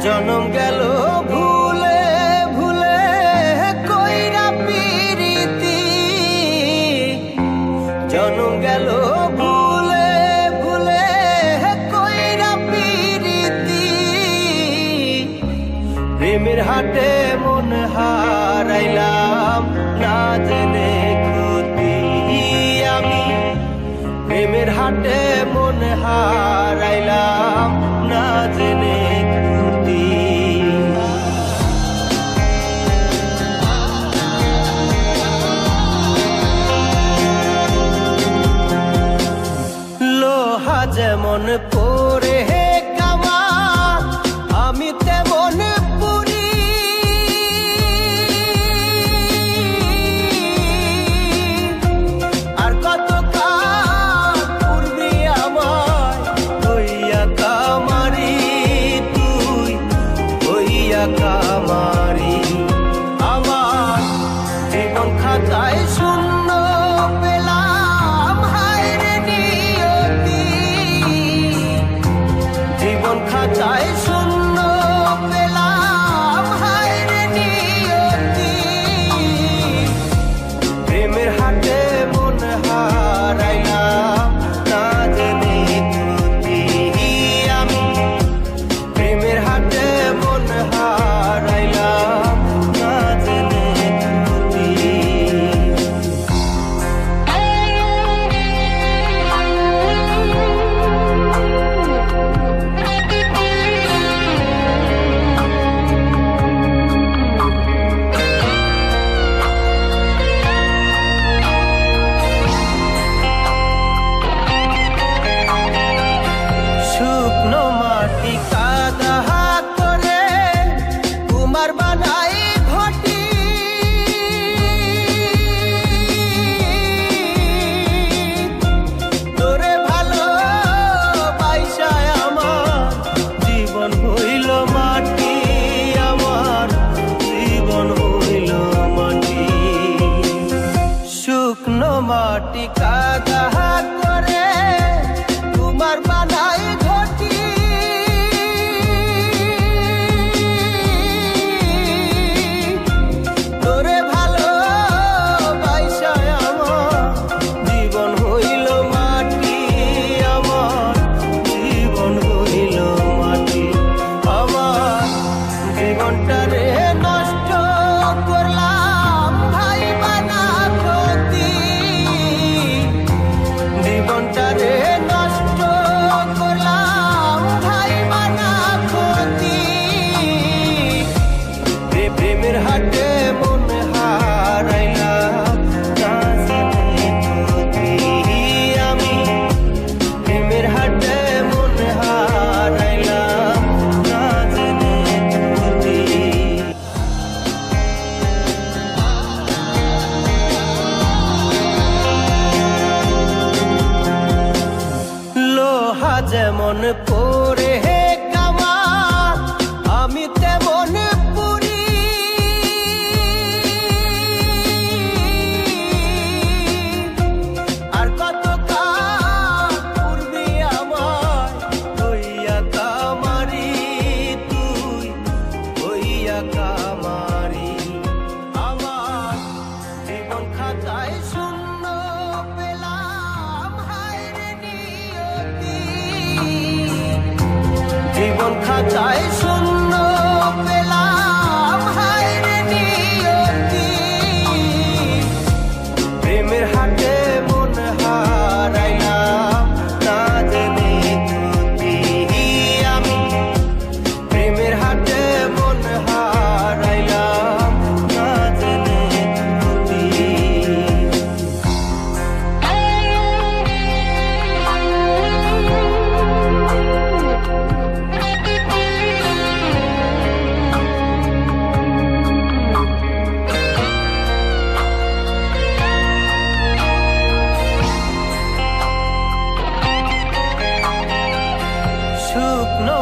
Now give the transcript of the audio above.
জনম গেল ভুলে ভুলে কইরা পিরিতি, জনম গেল ভুলে ভুলে কইরা পিরিতি। প্রেমের হাটে মন হারাইলাম না জেনে ক্ষতি আমি, প্রেমের হাটে মন হারাইলাম না জেনে ক্ষতি। লোহা যেমন পরে কামা আমি তেমন পুরি, আর কত কাল পূর্বে আমার হইয়া কামারি, তুই হইয়া কামারি। আমার জীবন খাতায় শূন্য পেলাম হায় রে নিয়তি, জীবন খাতায় শূন্য পেলাম হায় রে নিয়তি। প্রেমের হাটে মন হারাইলাম না জেনে ক্ষতি আমি, প্রেমের হাটে মন হারাইলাম না জেনে ক্ষতি। শুকনো মাটি কাদা করে কুমার বানাই ঘটি, তোরে ভালো বাইসায় আমার জীবন হইল মাটি, আমার জীবন হইল মাটি। শুকনো মাটি কাদা করে কুমার বানাই ঘটি, তোরে ভালো বাইসায় আমার জীবন হইল মাটি, আমার জীবন হইল মাটি। আমার জীবনটারে নষ্ট করলাম ভাই বানা ক্ষতি, জীবনটারে নষ্ট করলাম ভাই বানা ক্ষতি। প্রেমের হাটে মন হারাইলাম না জেনে ক্ষতি আমি, প্রেমের হাটে মন হারাইলাম না জেনে ক্ষতি। লোহা যেমন পরে কামা আমি তেমন পুরি, আর কত কাল পূর্বে আমার হইয়া কামারি, তুই হইয়া কামারি। আমার জীবন খাতায় শূন্য পেলাম হায় রে নিয়তি, জীবন খাতায় শূন্য পেলাম হায় রে নিয়তি। প্রেমের হাটে মন হারাইলাম না জেনে ক্ষতি আমি, প্রেমের হাটে মন হারাইলাম না জেনে ক্ষতি। শুকনো